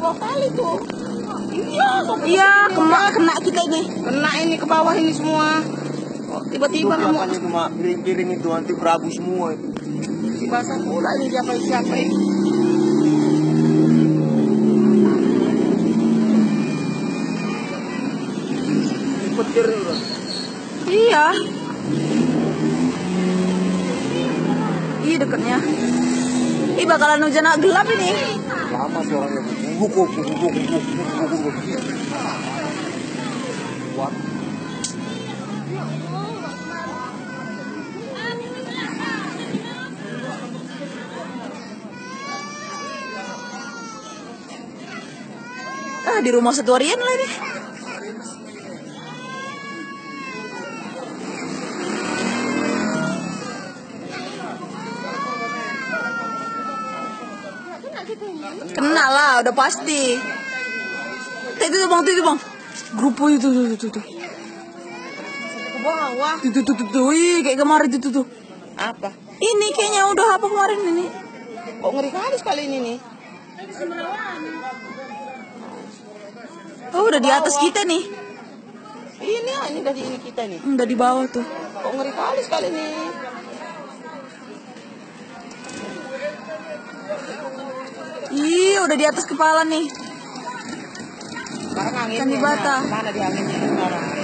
bawah kali tuh. Iya, Iya, kena kita ini. kena ini ke bawah ini semua. Oh, tiba-tiba Itu kamu apanya cuma piring-piring itu nanti berabu semua itu. basah pula ini siapa ini. Petir itu. Iya. Ih, dekatnya. Ih, bakalan hujan gelap ini. Lama sih orangnya. Guguk. Kuat. Ah, di rumah satu harian lah ini. Kena lah, udah pasti. Itu bang, grup itu tuh. Ke bawah. Tuh, ih, kayak kemarin tuh. Apa? Ini kayaknya udah apa kemarin ini? Kok ngeri kali sekali ini nih. Oh, udah di atas kita nih. Ini dari ini kita nih. Udah di bawah tuh. Kok ngeri kali sekali nih. Ih, udah di atas kepala nih. Sekarang anginnya. Kan di bata. Mana di anginnya sekarang?